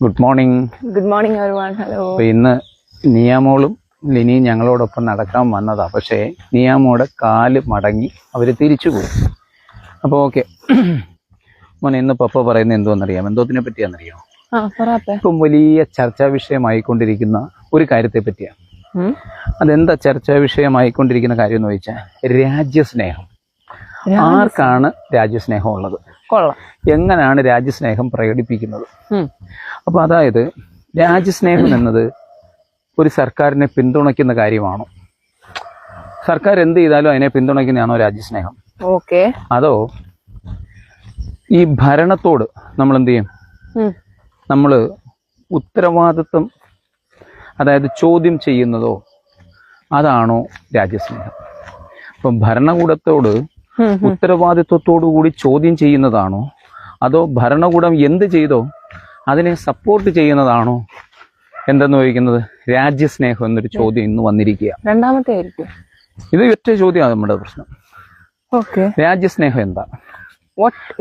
Good morning. Good morning everyone. Hello. ഇന്ന് നിയാമോളും ലിനിയും ഞങ്ങളോടൊപ്പം നടക്കാൻ വന്നതാ. പക്ഷേ നിയാമോടെ കാല് മടങ്ങി അവർ തിരിച്ചുപോയി. അപ്പോൾ ഓക്കെ മോനെ, ഇന്ന് പപ്പ പറയുന്നത് എന്തോന്നറിയാം? എന്തോത്തിനെ പറ്റിയാണെന്നറിയാമോ? ഇപ്പം വലിയ ചർച്ചാ വിഷയമായിക്കൊണ്ടിരിക്കുന്ന ഒരു കാര്യത്തെ പറ്റിയാണ്. അതെന്താ ചർച്ചാ വിഷയമായിക്കൊണ്ടിരിക്കുന്ന കാര്യം എന്ന് ചോദിച്ചാൽ രാജ്യസ്നേഹം. ആർക്കാണ് രാജ്യസ്നേഹം ഉള്ളത്? എങ്ങനെയാണ് രാജ്യസ്നേഹം പ്രകടിപ്പിക്കുന്നത്? അപ്പൊ അതായത് രാജ്യസ്നേഹം എന്നത് ഒരു സർക്കാരിനെ പിന്തുണയ്ക്കുന്ന കാര്യമാണോ? സർക്കാർ എന്ത് ചെയ്താലും അതിനെ പിന്തുണയ്ക്കുന്നതാണോ രാജ്യസ്നേഹം? അതോ ഈ ഭരണത്തോട് നമ്മൾ എന്ത് ചെയ്യും? നമ്മൾ ഉത്തരവാദിത്വം, അതായത് ചോദ്യം ചെയ്യുന്നതോ, അതാണോ രാജ്യസ്നേഹം? അപ്പം ഭരണകൂടത്തോട് ഉത്തരവാദിത്വത്തോടു കൂടി ചോദ്യം ചെയ്യുന്നതാണോ, അതോ ഭരണകൂടം എന്ത് ചെയ്തോ അതിനെ സപ്പോർട്ട് ചെയ്യുന്നതാണോ എന്തെന്ന് ചോദിക്കുന്നത്? രാജ്യസ്നേഹം എന്നൊരു ചോദ്യം ഇന്ന് വന്നിരിക്കുക. രണ്ടാമത്തെ ആയിരിക്കും. ഇത് ഒറ്റ ചോദ്യമാണ് നമ്മുടെ പ്രശ്നം. രാജ്യസ്നേഹം എന്താ?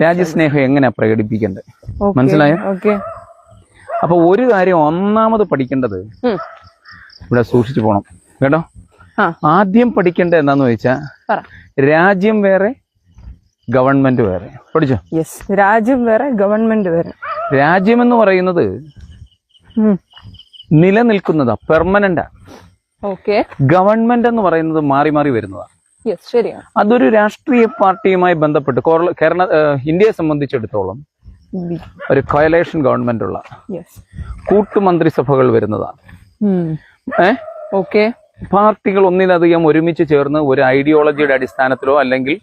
രാജ്യസ്നേഹം എങ്ങനെയാ പ്രകടിപ്പിക്കേണ്ടത്? മനസ്സിലായോ? അപ്പൊ ഒരു കാര്യം ഒന്നാമത് പഠിക്കേണ്ടത്, ഇവിടെ സൂക്ഷിച്ചു പോണം കേട്ടോ. ആദ്യം പഠിക്കേണ്ടത് എന്താന്ന് ചോദിച്ചാൽ രാജ്യം വേറെ, ഗവൺമെന്റ് വേറെ. പഠിച്ചോ? രാജ്യം വേറെ, ഗവൺമെന്റ് വേറെ. രാജ്യം എന്ന് പറയുന്നത് നിലനിൽക്കുന്നതാ, പെർമനന്റാ. ഗവൺമെന്റ് എന്ന് പറയുന്നത് മാറി മാറി വരുന്നതാ. അതൊരു രാഷ്ട്രീയ പാർട്ടിയുമായി ബന്ധപ്പെട്ട് ഇന്ത്യയെ സംബന്ധിച്ചിടത്തോളം ഒരു കോയലേഷൻ ഗവൺമെന്റ് ഉള്ള കൂട്ടുമന്ത്രിസഭകൾ വരുന്നതാണ്. പാർട്ടികൾ ഒന്നിലധികം ഒരുമിച്ച് ചേർന്ന് ഒരു ഐഡിയോളജിയുടെ അടിസ്ഥാനത്തിലോ അല്ലെങ്കിൽ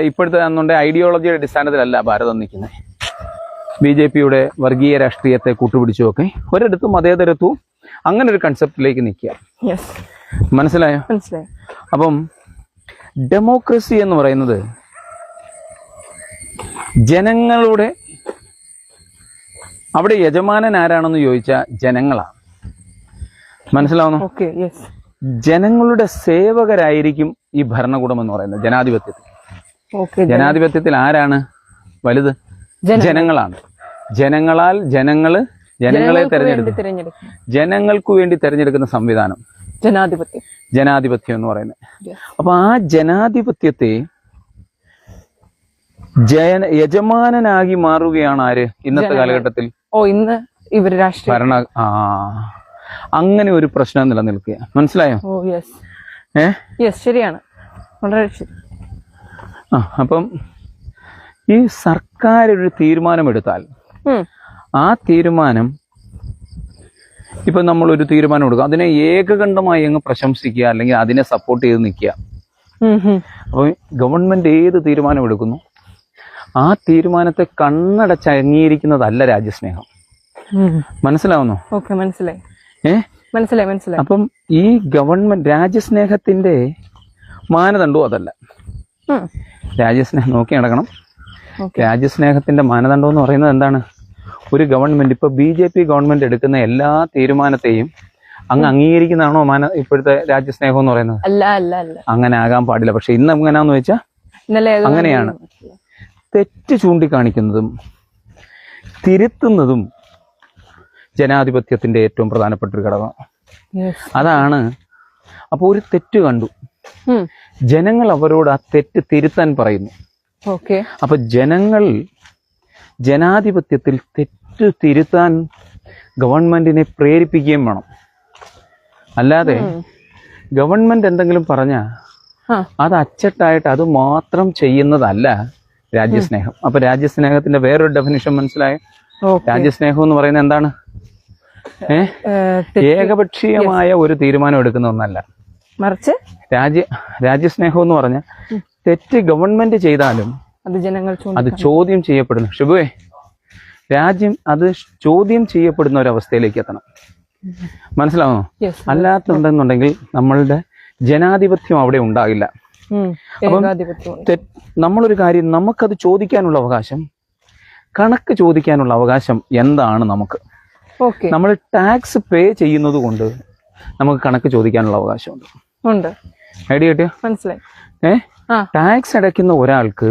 ഇപ്പോഴത്തെ ഐഡിയോളജിയുടെ അടിസ്ഥാനത്തിലല്ല ഭാരതം നിൽക്കുന്നത്. BJPയുടെ വർഗീയ രാഷ്ട്രീയത്തെ കൂട്ടുപിടിച്ചുമൊക്കെ ഒരിടത്തും മതേതരത്വവും അങ്ങനെ ഒരു കൺസെപ്റ്റിലേക്ക് നിൽക്കുക. മനസ്സിലായോ? അപ്പം ഡെമോക്രസി എന്ന് പറയുന്നത് ജനങ്ങളുടെ, അവിടെ യജമാനൻ ആരാണെന്ന് ചോദിച്ചാൽ ജനങ്ങളാണ്. മനസ്സിലാവുന്നു? ജനങ്ങളുടെ സേവകരായിരിക്കും ഈ ഭരണകൂടം എന്ന് പറയുന്നത്. ജനാധിപത്യത്തിൽ ആരാണ് വലുത്? ജനങ്ങളാണ്. ജനങ്ങളാൽ ജനങ്ങളെ തെരഞ്ഞെടുക്കും. ജനങ്ങൾക്ക് വേണ്ടി തെരഞ്ഞെടുക്കുന്ന സംവിധാനം ജനാധിപത്യം എന്ന് പറയുന്നത്. അപ്പൊ ആ ജനാധിപത്യത്തെ യജമാനനാകി മാറുകയാണ് ആര് ഇന്നത്തെ കാലഘട്ടത്തിൽ? അങ്ങനെ ഒരു പ്രശ്നം നിലനിൽക്കുക. മനസ്സിലായോ? ശരിയാണ്, വളരെ ശരി. അപ്പം ഈ സർക്കാർ ഒരു തീരുമാനമെടുത്താൽ ആ തീരുമാനം, ഇപ്പൊ നമ്മളൊരു തീരുമാനം എടുക്കുക, അതിനെ ഏകകണ്ഠമായി അങ്ങ് പ്രശംസിക്കുക അല്ലെങ്കിൽ അതിനെ സപ്പോർട്ട് ചെയ്ത് നിൽക്കുക. അപ്പൊ ഗവൺമെന്റ് ഏത് തീരുമാനം എടുക്കുന്നു ആ തീരുമാനത്തെ കണ്ണടച്ച് അംഗീകരിക്കുന്നതല്ല രാജ്യസ്നേഹം. മനസ്സിലാവുന്നോ? മനസ്സിലായി. അപ്പം ഈ ഗവൺമെന്റ് രാജ്യസ്നേഹത്തിന്റെ മാനദണ്ഡവും അതല്ല. രാജ്യസ്നേഹം നോക്കി നടക്കണം. രാജ്യസ്നേഹത്തിന്റെ മാനദണ്ഡം എന്ന് പറയുന്നത് എന്താണ്? ഒരു ഗവൺമെന്റ്, ഇപ്പൊ BJP ഗവൺമെന്റ് എടുക്കുന്ന എല്ലാ തീരുമാനത്തെയും അങ്ങ് അംഗീകരിക്കുന്നതാണോ ഇപ്പോഴത്തെ രാജ്യസ്നേഹം എന്ന് പറയുന്നത്? അല്ല, അങ്ങനെ ആകാൻ പാടില്ല. പക്ഷെ ഇന്ന് എങ്ങനെയാന്ന് വെച്ചാൽ അങ്ങനെയാണ്. തെറ്റ് ചൂണ്ടിക്കാണിക്കുന്നതും തിരുത്തുന്നതും ജനാധിപത്യത്തിന്റെ ഏറ്റവും പ്രധാനപ്പെട്ട ഒരു ഘടകം അതാണ്. അപ്പൊ ഒരു തെറ്റ് കണ്ടു, ജനങ്ങൾ അവരോട് ആ തെറ്റ് തിരുത്താൻ പറയുന്നു. അപ്പൊ ജനങ്ങൾ ജനാധിപത്യത്തിൽ തെറ്റ് തിരുത്താൻ ഗവൺമെന്റിനെ പ്രേരിപ്പിക്കുകയും വേണം. അല്ലാതെ ഗവൺമെന്റ് എന്തെങ്കിലും പറഞ്ഞാൽ അത് അച്ചട്ടായിട്ട് അത് മാത്രം ചെയ്യുന്നതല്ല രാജ്യസ്നേഹം. അപ്പൊ രാജ്യസ്നേഹത്തിന്റെ വേറൊരു ഡെഫിനിഷൻ മനസ്സിലായോ? രാജ്യസ്നേഹം എന്ന് പറയുന്നത് എന്താണ്? ഏകപക്ഷീയമായ ഒരു തീരുമാനം എടുക്കുന്ന ഒന്നല്ല. മറിച്ച് രാജ്യസ്നേഹം എന്ന് പറഞ്ഞാൽ തെറ്റ് ഗവൺമെന്റ് ചെയ്താലും അത് ചോദ്യം ചെയ്യപ്പെടുന്നു. ഷിബുവേ, രാജ്യം അത് ചോദ്യം ചെയ്യപ്പെടുന്ന ഒരവസ്ഥയിലേക്ക് എത്തണം. മനസ്സിലാവുന്നോ? അല്ലാത്തുണ്ടെന്നുണ്ടെങ്കിൽ നമ്മളുടെ ജനാധിപത്യം അവിടെ ഉണ്ടാകില്ല. നമ്മളൊരു കാര്യം, നമുക്കത് ചോദിക്കാനുള്ള അവകാശം, കണക്ക് ചോദിക്കാനുള്ള അവകാശം എന്താണ് നമുക്ക്? നമ്മൾ ടാക്സ് പേ ചെയ്യുന്നത് കൊണ്ട് നമുക്ക് കണക്ക് ചോദിക്കാനുള്ള അവകാശമുണ്ട്. ഐഡിയ കിട്ടിയോ? മനസ്സിലായി. ടാക്സ് അടയ്ക്കുന്ന ഒരാൾക്ക്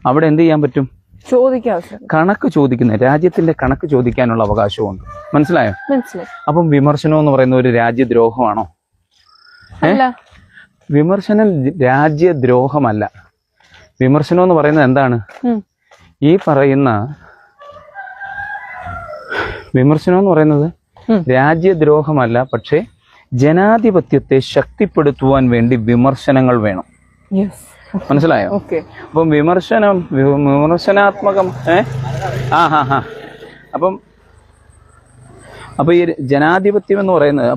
അവിടെ എന്ത് ചെയ്യാൻ പറ്റും? ചോദിക്കാൻ അവസരം. കണക്ക് ചോദിക്കുന്ന രാജ്യത്തിന്റെ കണക്ക് ചോദിക്കാനുള്ള അവകാശമുണ്ട്. മനസ്സിലായോ? മനസ്സിലായി. അപ്പം വിമർശനം എന്ന് പറയുന്ന ഒരു രാജ്യദ്രോഹമാണോ? അല്ല, വിമർശനം രാജ്യദ്രോഹമല്ല. വിമർശനം എന്ന് പറയുന്നത് എന്താണ്? ഈ പറയുന്ന വിമർശനം എന്ന് പറയുന്നത് രാജ്യദ്രോഹമല്ല, പക്ഷേ ജനാധിപത്യത്തെ ശക്തിപ്പെടുത്തുവാൻ വേണ്ടി വിമർശനങ്ങൾ വേണം. മനസ്സിലായോ? അപ്പം വിമർശനാത്മകം അപ്പൊ ഈ ജനാധിപത്യം എന്ന് പറയുന്നത്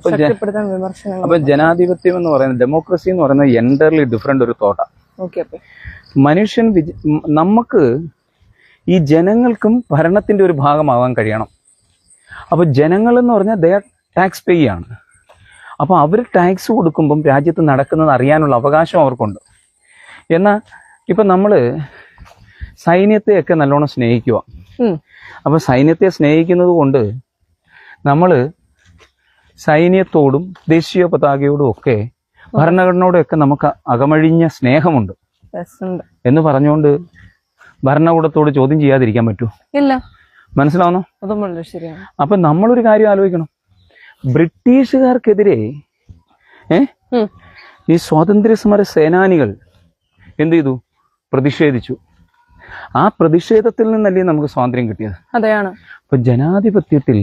അപ്പൊ ജനാധിപത്യം എന്ന് പറയുന്നത് ഡെമോക്രസി എന്ന് പറയുന്നത് എൻറ്റയർലി ഡിഫറെന്റ് ഒരു തോട്ടാണ്. മനുഷ്യൻ നമുക്ക് ഈ ജനങ്ങൾക്കും ഭരണത്തിന്റെ ഒരു ഭാഗമാവാൻ കഴിയണം. അപ്പൊ ജനങ്ങൾ എന്ന് പറഞ്ഞാൽ ദേ ടാക്സ് പേ ആണ്. അപ്പൊ അവർ ടാക്സ് കൊടുക്കുമ്പം രാജ്യത്ത് നടക്കുന്നത് അറിയാനുള്ള അവകാശം അവർക്കുണ്ട്. എന്നാൽ ഇപ്പൊ നമ്മള് സൈന്യത്തെയൊക്കെ നല്ലോണം സ്നേഹിക്കുക. അപ്പൊ സൈന്യത്തെ സ്നേഹിക്കുന്നത് കൊണ്ട് നമ്മൾ സൈന്യത്തോടും ദേശീയ പതാകയോടും ഒക്കെ ഭരണഘടനയോടും ഒക്കെ നമുക്ക് അകമഴിഞ്ഞ സ്നേഹമുണ്ട് എന്ന് പറഞ്ഞുകൊണ്ട് ഭരണകൂടത്തോട് ചോദ്യം ചെയ്യാതിരിക്കാൻ പറ്റുമോ? ഇല്ല. മനസ്സിലാവുന്നോ? അപ്പൊ നമ്മളൊരു കാര്യം ആലോചിക്കണം. ബ്രിട്ടീഷുകാർക്കെതിരെ ഈ സ്വാതന്ത്ര്യ സമര സേനാനികൾ എന്ത് ചെയ്തു? പ്രതിഷേധിച്ചു. ആ പ്രതിഷേധത്തിൽ നിന്നല്ലേ നമുക്ക് സ്വാതന്ത്ര്യം കിട്ടിയത്? അതെയാണ്. അപ്പൊ ജനാധിപത്യത്തിൽ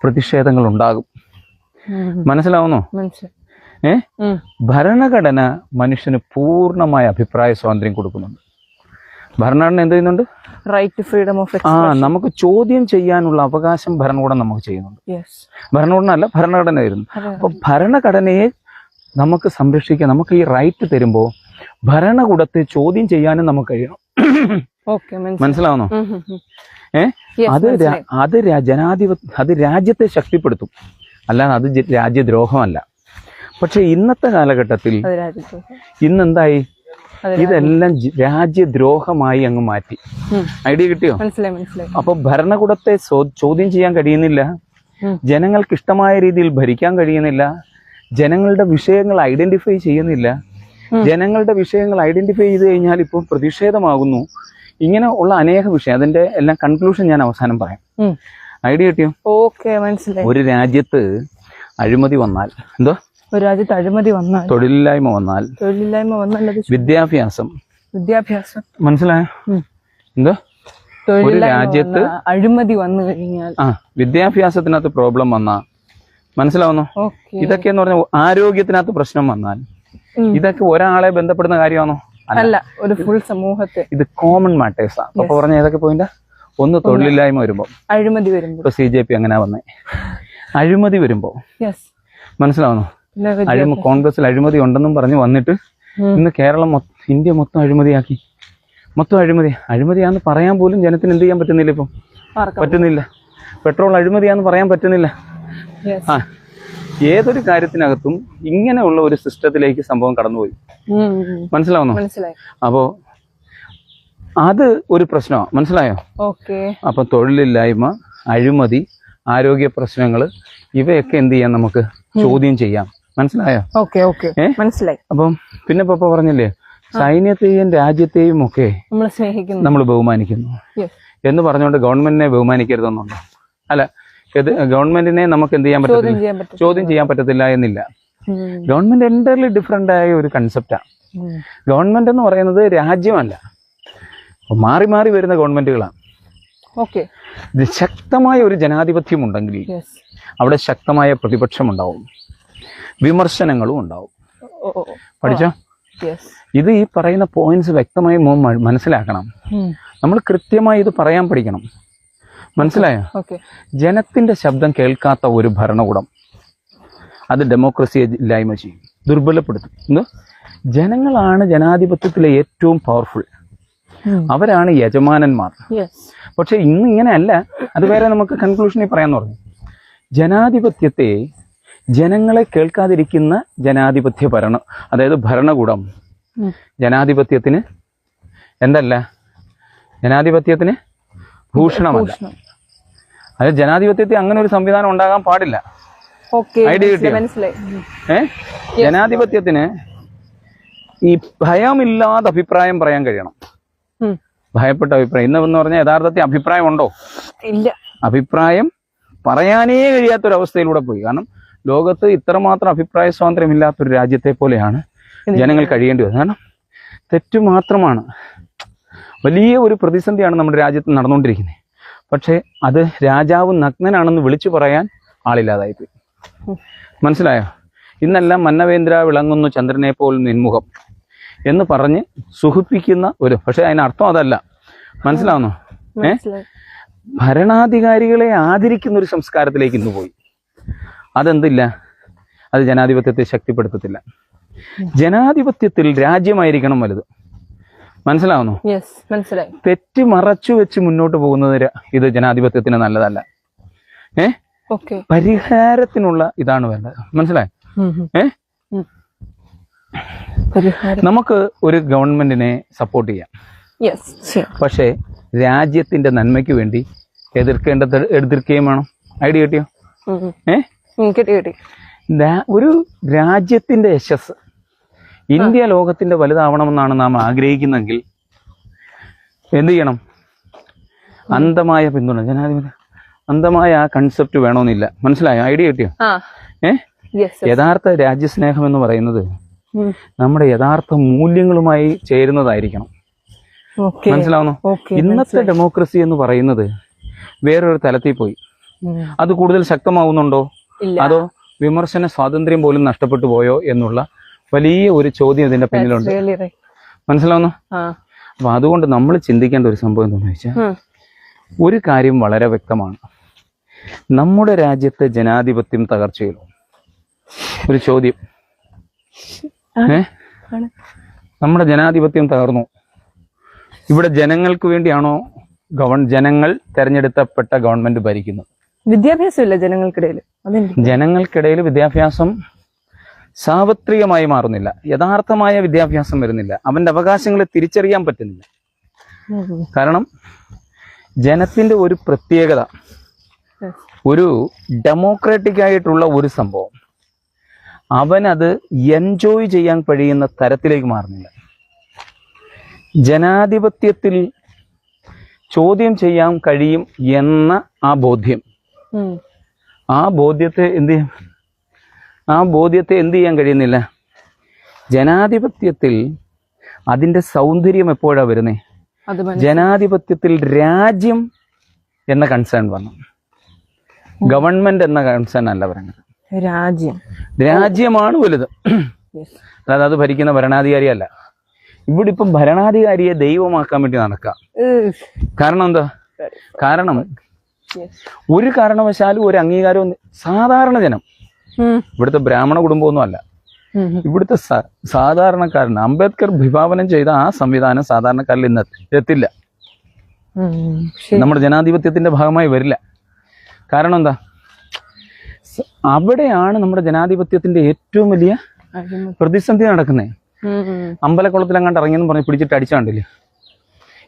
പ്രതിഷേധങ്ങൾ ഉണ്ടാകും. മനസ്സിലാവുന്നോ? ഭരണഘടന മനുഷ്യന് പൂർണ്ണമായ അഭിപ്രായ സ്വാതന്ത്ര്യം കൊടുക്കുന്നുണ്ട്. ഭരണഘടന എന്ത് ചെയ്യുന്നുണ്ട്? റൈറ്റ് ഫ്രീഡം ഓഫ് നമുക്ക് ചോദ്യം ചെയ്യാനുള്ള അവകാശം ഭരണകൂടം നമുക്ക് ചെയ്യുന്നുണ്ട്. ഭരണകൂടം അല്ല, ഭരണഘടന തരുന്നു. അപ്പൊ ഭരണഘടനയെ നമുക്ക് സംരക്ഷിക്കാൻ നമുക്ക് ഈ റൈറ്റ് തരുമ്പോ ഭരണകൂടത്തെ ചോദ്യം ചെയ്യാനും നമുക്ക് കഴിയണം. മനസ്സിലാവുന്നോ? അത് രാജ്യത്തെ ശക്തിപ്പെടുത്തും, അല്ലാതെ അത് രാജ്യദ്രോഹമല്ല. പക്ഷെ ഇന്നത്തെ കാലഘട്ടത്തിൽ ഇന്നെന്തായി? ഇതെല്ലാം രാജ്യദ്രോഹമായി അങ്ങ് മാറ്റി. ഐഡിയ കിട്ടിയോ? അപ്പൊ ഭരണകൂടത്തെ ചോദ്യം ചെയ്യാൻ കഴിയുന്നില്ല, ജനങ്ങൾക്ക് ഇഷ്ടമായ രീതിയിൽ ഭരിക്കാൻ കഴിയുന്നില്ല, ജനങ്ങളുടെ വിഷയങ്ങൾ ഐഡന്റിഫൈ ചെയ്യുന്നില്ല. ജനങ്ങളുടെ വിഷയങ്ങൾ ഐഡന്റിഫൈ ചെയ്ത് കഴിഞ്ഞാൽ ഇപ്പോൾ പ്രതിഷേധമാകുന്നു. ഇങ്ങനെ ഉള്ള അനേക വിഷയം, അതിന്റെ എല്ലാം കൺക്ലൂഷൻ ഞാൻ അവസാനം പറയാം. ഐഡിയ കിട്ടിയോ? മനസ്സിലായി. ഒരു രാജ്യത്ത് അഴിമതി വന്നാൽ, എന്തോ ഒരു രാജ്യത്ത് അഴിമതി വന്നാൽ, തൊഴിലില്ലായ്മ വന്നാൽ വിദ്യാഭ്യാസം മനസ്സിലായോ? എന്തോ ഒരു രാജ്യത്ത് അഴിമതി വന്നു കഴിഞ്ഞാൽ വിദ്യാഭ്യാസത്തിനകത്ത് പ്രോബ്ലം വന്നാ, മനസ്സിലാവുന്നോ? ഇതൊക്കെ എന്ന് പറഞ്ഞാൽ ആരോഗ്യത്തിനകത്ത് പ്രശ്നം വന്നാൽ ഇതൊക്കെ ഒരാളെ ബന്ധപ്പെടുന്ന കാര്യമാണോ? അല്ല, ഒരു ഫുൾ സമൂഹത്തെ. ഇത് കോമൺ മാറ്റേഴ്സാ. അപ്പൊ പറഞ്ഞ ഏതൊക്കെ പോയിന്റ്? ഒന്ന് തൊഴിലില്ലായ്മ വരുമ്പോ, അഴിമതി വരുമ്പോ. ഇപ്പൊ CJP അങ്ങനെ വന്നേ, അഴിമതി വരുമ്പോ. മനസ്സിലാവുന്നോ? കോൺഗ്രസിൽ അഴിമതി ഉണ്ടെന്നും പറഞ്ഞ് വന്നിട്ട് ഇന്ന് കേരളം ഇന്ത്യ മൊത്തം അഴിമതിയാക്കി. മൊത്തം അഴിമതിയാന്ന് പറയാൻ പോലും ജനത്തിന് എന്ത് ചെയ്യാൻ പറ്റുന്നില്ല. ഇപ്പം പറ്റുന്നില്ല. പെട്രോൾ അഴിമതിയാന്ന് പറയാൻ പറ്റുന്നില്ല. ഏതൊരു കാര്യത്തിനകത്തും ഇങ്ങനെയുള്ള ഒരു സിസ്റ്റത്തിലേക്ക് സംഭവം കടന്നുപോയി. മനസ്സിലാവുന്നോ? അപ്പോ അത് ഒരു പ്രശ്നമാണ്. മനസ്സിലായോ? അപ്പൊ തൊഴിലില്ലായ്മ, അഴിമതി, ആരോഗ്യ പ്രശ്നങ്ങൾ, ഇവയൊക്കെ എന്ത് ചെയ്യാം? നമുക്ക് ചോദ്യം ചെയ്യാം. മനസ്സിലായോ? മനസ്സിലായി. അപ്പം പിന്നെ പപ്പ പറഞ്ഞില്ലേ, സൈന്യത്തെയും രാജ്യത്തെയും ഒക്കെ നമ്മൾ ബഹുമാനിക്കുന്നു എന്ന് പറഞ്ഞുകൊണ്ട് ഗവൺമെന്റിനെ ബഹുമാനിക്കരുതെന്നുണ്ടോ? അല്ല, ഗവൺമെന്റിനെ നമുക്ക് എന്ത് ചെയ്യാൻ പറ്റത്തില്ല, ചോദ്യം ചെയ്യാൻ പറ്റത്തില്ല എന്നില്ല. ഗവൺമെന്റ് എൻറ്റയർലി ഡിഫറെന്റ് ആയ ഒരു കൺസെപ്റ്റാണ്. ഗവൺമെന്റ് എന്ന് പറയുന്നത് രാജ്യമല്ല, മാറി മാറി വരുന്ന ഗവൺമെന്റുകളാണ്. ശക്തമായ ഒരു ജനാധിപത്യം ഉണ്ടെങ്കിൽ അവിടെ ശക്തമായ പ്രതിപക്ഷം ഉണ്ടാവും, വിമർശനങ്ങളും ഉണ്ടാവും. പഠിച്ചോ? ഇത് ഈ പറയുന്ന പോയിന്റ്സ് വ്യക്തമായി മനസ്സിലാക്കണം. നമ്മൾ കൃത്യമായി ഇത് പറയാൻ പഠിക്കണം. മനസ്സിലായോ? ജനത്തിന്റെ ശബ്ദം കേൾക്കാത്ത ഒരു ഭരണകൂടം അത് ഡെമോക്രസിയെ ഇല്ലായ്മ ചെയ്യും, ദുർബലപ്പെടുത്തും. എന്തോ ജനങ്ങളാണ് ജനാധിപത്യത്തിലെ ഏറ്റവും പവർഫുൾ, അവരാണ് യജമാനന്മാർ. പക്ഷെ ഇന്ന് ഇങ്ങനെയല്ല. അത് വേറെ നമുക്ക് കൺക്ലൂഷനിൽ പറയാന്ന് പറഞ്ഞു. ജനാധിപത്യത്തെ ജനങ്ങളെ കേൾക്കാതിരിക്കുന്ന ജനാധിപത്യ അതായത് ഭരണകൂടം ജനാധിപത്യത്തിന് എന്തല്ല, ജനാധിപത്യത്തിന് ഭൂഷണമല്ല. അത് ജനാധിപത്യത്തിൽ അങ്ങനെ ഒരു സംവിധാനം ഉണ്ടാകാൻ പാടില്ല. ഐഡിയ കിട്ടിയോ? ജനാധിപത്യത്തിന് ഈ ഭയമില്ലാതെ അഭിപ്രായം പറയാൻ കഴിയണം. ഭയപ്പെട്ട അഭിപ്രായം. ഇന്നെന്ന് പറഞ്ഞാൽ യഥാർത്ഥത്തിൽ അഭിപ്രായം ഉണ്ടോ? ഇല്ല. അഭിപ്രായം പറയാനേ കഴിയാത്തൊരവസ്ഥയിലൂടെ പോയി. കാരണം ലോകത്ത് ഇത്രമാത്രം അഭിപ്രായ സ്വാതന്ത്ര്യമില്ലാത്തൊരു രാജ്യത്തെ പോലെയാണ് ജനങ്ങൾ കഴിയേണ്ടി വന്നത്. കാരണം തെറ്റു മാത്രമാണ്. വലിയ ഒരു പ്രതിസന്ധിയാണ് നമ്മുടെ രാജ്യത്ത് നടന്നുകൊണ്ടിരിക്കുന്നത്. പക്ഷേ അത് രാജാവ് നഗ്നനാണെന്ന് വിളിച്ചു പറയാൻ ആളില്ലാതായിപ്പോയി. മനസ്സിലായോ? ഇന്നെല്ലാം മന്നവേന്ദ്ര വിളങ്ങുന്നു ചന്ദ്രനെ പോൽ നിൻമുഖം എന്ന് പറഞ്ഞ് സുഖിപ്പിക്കുന്ന ഒരു, പക്ഷെ അതിനർത്ഥം അതല്ല. മനസ്സിലാവുന്നോ? ഭരണാധികാരികളെ ആദരിക്കുന്ന ഒരു സംസ്കാരത്തിലേക്ക് ഇന്ന് പോയി. അതെന്തില്ല, അത് ജനാധിപത്യത്തെ ശക്തിപ്പെടുത്തത്തില്ല. ജനാധിപത്യത്തിൽ രാജ്യമായിരിക്കണം വലുത്. മനസ്സിലാവുന്നു? മനസ്സിലായി. തെറ്റ് മറച്ചു വെച്ച് മുന്നോട്ട് പോകുന്നത് ഇത് ജനാധിപത്യത്തിന് നല്ലതല്ല. പരിഹാരത്തിനുള്ള ഇതാണ് വേണ്ടത്. മനസ്സിലായി? നമുക്ക് ഒരു ഗവൺമെന്റിനെ സപ്പോർട്ട് ചെയ്യാം, പക്ഷേ രാജ്യത്തിന്റെ നന്മയ്ക്ക് വേണ്ടി എതിർക്കുകയും വേണം. ഐഡിയ കിട്ടിയോ? ഒരു രാജ്യത്തിന്റെ യശസ്, ഇന്ത്യ ലോകത്തിന്റെ വലുതാവണമെന്നാണ് നാം ആഗ്രഹിക്കുന്നെങ്കിൽ എന്ത് ചെയ്യണം? അന്ധമായ പിന്തുണ, ജനാധിപത്യം അന്ധമായ ആ കൺസെപ്റ്റ് വേണമെന്നില്ല. മനസ്സിലായോ? ഐഡിയ കിട്ടിയോ? യഥാർത്ഥ രാജ്യസ്നേഹം എന്ന് പറയുന്നത് നമ്മുടെ യഥാർത്ഥ മൂല്യങ്ങളുമായി ചേരുന്നതായിരിക്കണം. മനസ്സിലാവുന്നു? ഇന്നത്തെ ഡെമോക്രസി എന്ന് പറയുന്നത് വേറൊരു തലത്തിൽ പോയി. അത് കൂടുതൽ ശക്തമാവുന്നുണ്ടോ, അതോ വിമർശന സ്വാതന്ത്ര്യം പോലും നഷ്ടപ്പെട്ടു പോയോ എന്നുള്ള വലിയ ഒരു ചോദ്യം ഇതിന്റെ പിന്നിലുണ്ട്. മനസ്സിലാവുന്നു? അപ്പൊ അതുകൊണ്ട് നമ്മൾ ചിന്തിക്കേണ്ട ഒരു സംഭവം എന്താണെന്ന് വെച്ചാൽ, ഒരു കാര്യം വളരെ വ്യക്തമാണ്. നമ്മുടെ രാജ്യത്തെ ജനാധിപത്യം തകർച്ചയിലോ? ഒരു ചോദ്യം. നമ്മുടെ ജനാധിപത്യം തകർന്നു. ഇവിടെ ജനങ്ങൾക്ക് വേണ്ടിയാണോ ജനങ്ങൾ തെരഞ്ഞെടുക്കപ്പെട്ട ഗവൺമെന്റ് ഭരിക്കുന്നത്? വിദ്യാഭ്യാസമില്ല ജനങ്ങൾക്കിടയിൽ. ജനങ്ങൾക്കിടയിൽ വിദ്യാഭ്യാസം സാർവത്രികമായി മാറുന്നില്ല. യഥാർത്ഥമായ വിദ്യാഭ്യാസം വരുന്നില്ല. അവന്റെ അവകാശങ്ങളെ തിരിച്ചറിയാൻ പറ്റുന്നില്ല. കാരണം ജനത്തിന്റെ ഒരു പ്രത്യേകത, ഒരു ഡെമോക്രാറ്റിക് ആയിട്ടുള്ള ഒരു സംഭവം അവനത് എൻജോയ് ചെയ്യാൻ കഴിയുന്ന തരത്തിലേക്ക് മാറുന്നില്ല. ജനാധിപത്യത്തിൽ ചോദ്യം ചെയ്യാൻ കഴിയും എന്ന ആ ബോധ്യം, ആ ബോധ്യത്തെ എന്ത് ചെയ്യാൻ കഴിയുന്നില്ല. ജനാധിപത്യത്തിൽ അതിൻ്റെ സൗന്ദര്യം എപ്പോഴാണ് വരുന്നേ? ജനാധിപത്യത്തിൽ രാജ്യം എന്ന കൺസേൺ വന്നു, ഗവൺമെന്റ് എന്ന കൺസേൺ അല്ല പറയുന്നത്. രാജ്യമാണ് വലുത്. അതായത് അത് ഭരിക്കുന്ന ഭരണാധികാരി അല്ല. ഇവിടെ ഇപ്പം ഭരണാധികാരിയെ ദൈവമാക്കാൻ വേണ്ടി നടക്കാം. കാരണം എന്താ? കാരണം ഒരു കാരണവശാലും ഒരു അംഗീകാരവും സാധാരണ ജനം, ഇവിടുത്തെ ബ്രാഹ്മണ കുടുംബമൊന്നും അല്ല, ഇവിടുത്തെ സാധാരണക്കാരന് അംബേദ്കർ വിഭാവനം ചെയ്ത ആ സംവിധാനം സാധാരണക്കാരിൽ ഇന്ന് എത്തില്ല. നമ്മുടെ ജനാധിപത്യത്തിന്റെ ഭാഗമായി വരില്ല. കാരണം എന്താ? അവിടെയാണ് നമ്മുടെ ജനാധിപത്യത്തിന്റെ ഏറ്റവും വലിയ പ്രതിസന്ധി നടക്കുന്നത്. അമ്പലക്കുളത്തിലെങ്ങാണ്ട് ഇറങ്ങിയെന്ന് പറഞ്ഞ് പിടിച്ചിട്ട് അടിച്ചാണ്ടില്ലേ?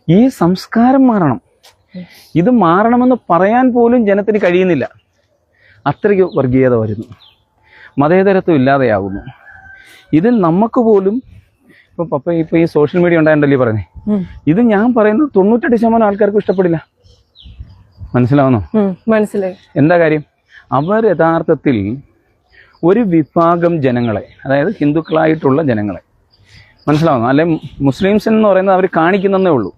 ഈ സംസ്കാരം മാറണം. ഇത് മാറണമെന്ന് പറയാൻ പോലും ജനത്തിന് കഴിയുന്നില്ല. അത്രയ്ക്ക് വർഗീയത വരുന്നു, മതേതരത്വം ഇല്ലാതെയാകുന്നു. ഇത് നമുക്ക് പോലും ഇപ്പൊ ഈ സോഷ്യൽ മീഡിയ ഉണ്ടായിട്ടല്ലേ പറയുന്നേ, ഇത് ഞാൻ പറയുന്നത് 98% ആൾക്കാർക്കും ഇഷ്ടപ്പെടില്ല. മനസ്സിലാവുന്നോ? മനസ്സിലായി. എന്താ കാര്യം? അവർ യഥാർത്ഥത്തിൽ ഒരു വിഭാഗം ജനങ്ങളെ, അതായത് ഹിന്ദുക്കളായിട്ടുള്ള ജനങ്ങളെ, മനസ്സിലാവുന്നു? അല്ലെ മുസ്ലിംസ് എന്ന് പറയുന്നത് അവർ കാണിക്കുന്നതേ ഉള്ളൂ.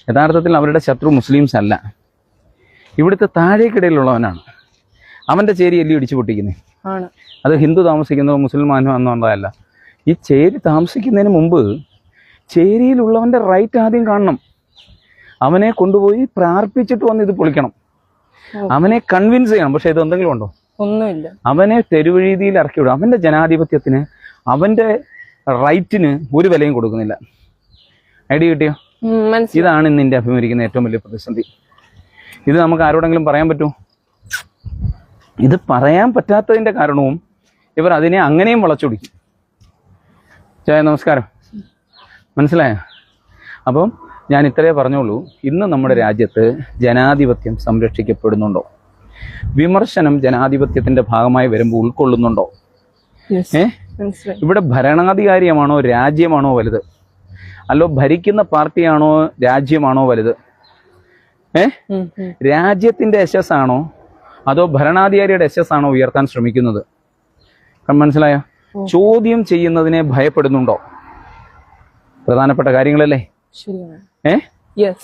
യഥാർത്ഥത്തിൽ അവരുടെ ശത്രു മുസ്ലിംസ് അല്ല, ഇവിടുത്തെ താഴേക്കിടയിലുള്ളവനാണ്. അവന്റെ ചേരി എല്ലി ഇടിച്ചു പൊട്ടിക്കുന്നേ. അത് ഹിന്ദു താമസിക്കുന്നതോ മുസൽമാനോ എന്നുള്ളതല്ല. ഈ ചേരി താമസിക്കുന്നതിന് മുമ്പ് ചേരിയിലുള്ളവന്റെ റൈറ്റ് ആദ്യം കാണണം. അവനെ കൊണ്ടുപോയി പ്രാർത്ഥിച്ചിട്ട് വന്ന് ഇത് പൊളിക്കണം. അവനെ കൺവിൻസ് ചെയ്യണം. പക്ഷെ ഇത് എന്തെങ്കിലും ഉണ്ടോ? ഒന്നുമില്ല. അവനെ തെരുവഴിയിൽ ഇറക്കി വിടും. അവന്റെ ജനാധിപത്യത്തിന്, അവന്റെ റൈറ്റിന് ഒരു വിലയും കൊടുക്കുന്നില്ല. ഐഡിയ കിട്ടിയോ? ഇതാണ് ഇന്ന് ഇന്ത്യ അഭിമുഖീകരിക്കുന്ന ഏറ്റവും വലിയ പ്രതിസന്ധി. ഇത് നമുക്ക് ആരോടെങ്കിലും പറയാൻ പറ്റുമോ? ഇത് പറയാൻ പറ്റാത്തതിന്റെ കാരണവും ഇവർ അതിനെ അങ്ങനെയും വളച്ചൊടിക്കും. നമസ്കാരം. മനസ്സിലായോ? അപ്പം ഞാൻ ഇത്രയേ പറഞ്ഞോളൂ. ഇന്ന് നമ്മുടെ രാജ്യത്ത് ജനാധിപത്യം സംരക്ഷിക്കപ്പെടുന്നുണ്ടോ? വിമർശനം ജനാധിപത്യത്തിന്റെ ഭാഗമായി വരുമ്പോൾ ഉൾക്കൊള്ളുന്നുണ്ടോ? ഇവിടെ ഭരണാധികാരിയമാണോ രാജ്യമാണോ വലുത്? അല്ലോ ഭരിക്കുന്ന പാർട്ടിയാണോ രാജ്യമാണോ വലുത്? രാജ്യത്തിന്റെ യശസ്സാണോ അതോ ഭരണാധികാരിയുടെ യശസ്സാണോ ഉയർത്താൻ ശ്രമിക്കുന്നത്? മനസ്സിലായോ? ചോദ്യം ചെയ്യുന്നതിനെ ഭയപ്പെടുന്നുണ്ടോ? പ്രധാനപ്പെട്ട കാര്യങ്ങളല്ലേ?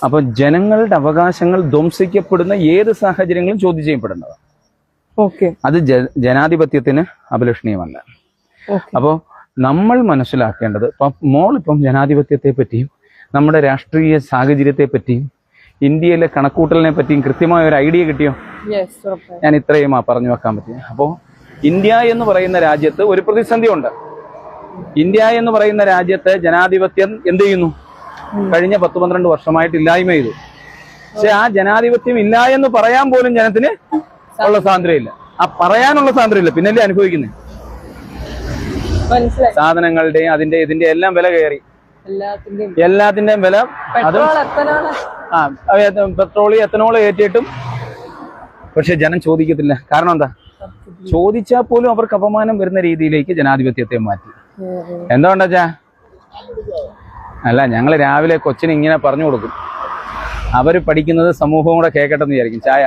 അപ്പൊ ജനങ്ങളുടെ അവകാശങ്ങൾ ധ്വംസിക്കപ്പെടുന്ന ഏത് സാഹചര്യങ്ങളും ചോദ്യം ചെയ്യപ്പെടേണ്ടതാണ്. അത് ജനാധിപത്യത്തിന് അഭിലഷണീയമല്ല. അപ്പോ നമ്മൾ മനസ്സിലാക്കേണ്ടത്, മോളിപ്പം ജനാധിപത്യത്തെ പറ്റിയും നമ്മുടെ രാഷ്ട്രീയ സാഹചര്യത്തെ പറ്റിയും ഇന്ത്യയിലെ കണക്കൂട്ടലിനെ പറ്റിയും കൃത്യമായ ഒരു ഐഡിയ കിട്ടിയോ? ഞാൻ ഇത്രയും പറഞ്ഞു വെക്കാൻ പറ്റിയ. അപ്പോൾ ഇന്ത്യ എന്ന് പറയുന്ന രാജ്യത്ത് ഒരു പ്രതിസന്ധി ഉണ്ട്. ഇന്ത്യ എന്ന് പറയുന്ന രാജ്യത്ത് ജനാധിപത്യം എന്ത് ചെയ്യുന്നു? കഴിഞ്ഞ 10-12 വർഷമായിട്ട് ഇല്ലായ്മ ചെയ്തു. പക്ഷെ ആ ജനാധിപത്യം ഇല്ല എന്ന് പറയാൻ പോലും ജനത്തിന് ഉള്ള സ്വാതന്ത്ര്യമില്ല. ആ പറയാനുള്ള സ്വാതന്ത്ര്യമില്ല, പിന്നല്ലേ അനുഭവിക്കുന്നത്? സാധനങ്ങളുടെയും അതിന്റെ ഇതിന്റെ എല്ലാം വില കയറി, എല്ലാത്തിന്റെയും വില, അത് പെട്രോള് എത്തനോള് കയറ്റിയിട്ടും പക്ഷെ ജനം ചോദിക്കത്തില്ല. കാരണം എന്താ? ചോദിച്ചാൽ പോലും അവർക്ക് അപമാനം വരുന്ന രീതിയിലേക്ക് ജനാധിപത്യത്തെ മാറ്റി. എന്തുകൊണ്ടാ? അല്ല, ഞങ്ങൾ രാവിലെ കൊച്ചിന് ഇങ്ങനെ പറഞ്ഞു കൊടുക്കും. അവര് പഠിക്കുന്നത് സമൂഹവും കൂടെ കേൾക്കട്ടെന്ന് വിചാരിക്കും. ചായ